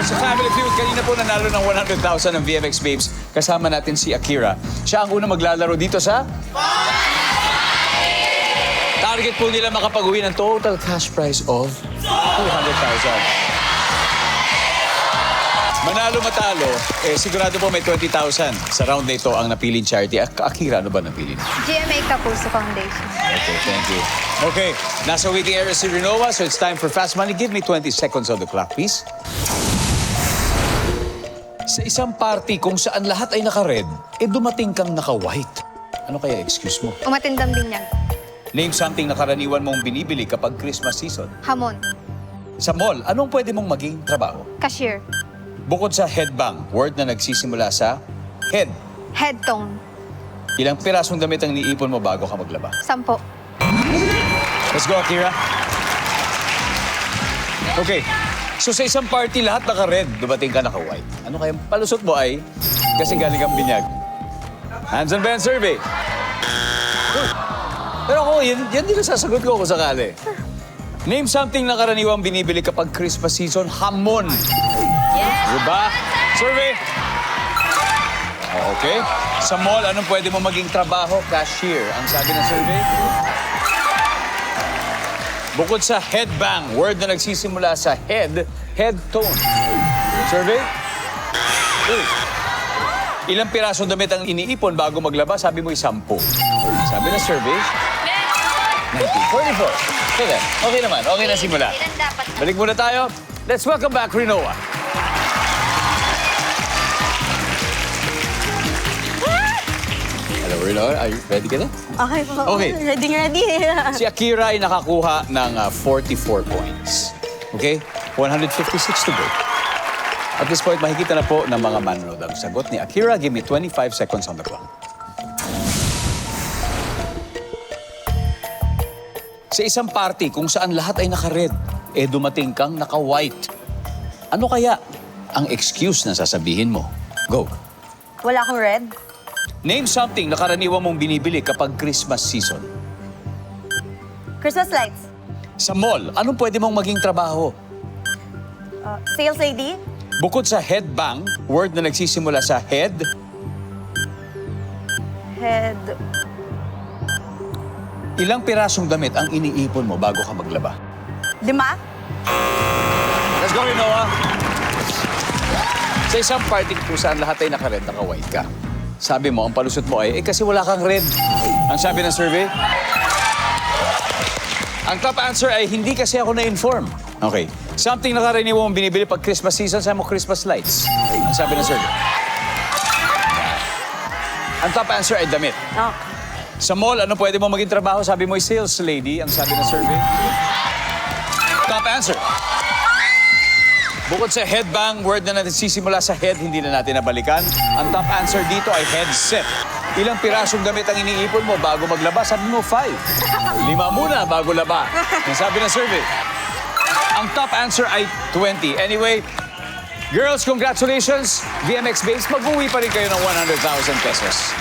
Sa Family Feud, kanina po nanalo ng 100,000 ng VMX Babes. Kasama natin si Akira. Siya ang unang maglalaro dito sa... Target po nila makapag-uwi ng total cash prize of 200,000. Manalo matalo, sigurado po may 20,000. Sa round na ito ang napiling charity. Akira, ano ba napili? GMA Kapuso Foundation. Okay, thank you. Okay, nasa waiting area si Renova, so it's time for Fast Money. Give me 20 seconds on the clock, please. Sa isang party kung saan lahat ay naka-red, dumating kang naka-white. Ano kaya excuse mo? Umatindang binyag. Name something na karaniwan mong binibili kapag Christmas season. Hamon. Sa mall, anong pwede mong maging trabaho? Cashier. Bukod sa headbang, word na nagsisimula sa head. Head tone. Ilang pirasong damit ang niipon mo bago ka maglaba? 10. Let's go, Akira. Okay. So sa isang party, lahat naka-red, dumating ka naka-white. Ano kaya palusot mo ay kasi galing kang binyag? Hands on Ben survey. Pero ako, yan din ang sasagot ko kung sakali. Name something na karaniwang binibili kapag Christmas season. Hamon. Yes! Diba? Survey. Okay. Sa mall, anong pwede mo maging trabaho? Cashier. Ang sabi ng survey. Bukod sa headbang, word na nagsisimula sa head, head tone. Survey? Ilang pirasong damit ang iniipon bago maglaba? Sabi mo 10. Sabi ng survey? 90. 44. Okay, okay naman. Okay na simula. Ilan dapat? Balik muna tayo. Let's welcome back Rinoa. Hello, Rinoa. Are you ready ka na? Okay po. Okay. Ready. Si Akira ay nakakuha ng 44 points. Okay? 156 to go. At this point, makikita na po ng mga manonood ang sagot ni Akira. Give me 25 seconds on the clock. Sa isang party kung saan lahat ay naka-red, dumating kang naka-white. Ano kaya ang excuse na sasabihin mo? Go. Wala akong red. Name something na karaniwan mong binibili kapag Christmas season. Christmas lights. Sa mall, anong pwede mong maging trabaho? Sales lady. Bukod sa headbang, word na nagsisimula sa head, Head. ilang pirasong damit ang iniipon mo bago ka maglaba? 5. Let's go, Rinoa. Sa isang party kung saan lahat ay naka-red, naka-white ka. Sabi mo, ang palusot mo ay, kasi wala kang red. Ang sabi ng survey? Ang top answer ay, hindi kasi ako na-inform. Okay. Something na karaniwan mong binibili pag Christmas season, sabi mo, Christmas lights. Ang sabi ng survey. Ang top answer ay damit. Oh. Sa mall, ano pwede mo maging trabaho? Sabi mo, sales lady. Ang sabi ng survey. Top answer. Bukod sa headbang, word na nagsisimula sa head, hindi na natin nabalikan. Ang top answer dito ay headset. Ilang pirasong damit ang iniipon mo bago maglaba? Sabi mo, 5. 5 muna bago laba. Ang sabi ng survey. Ang top answer ay 20. Anyway, girls, congratulations. VMX Babes, mag-uwi pa rin kayo ng 100,000 pesos.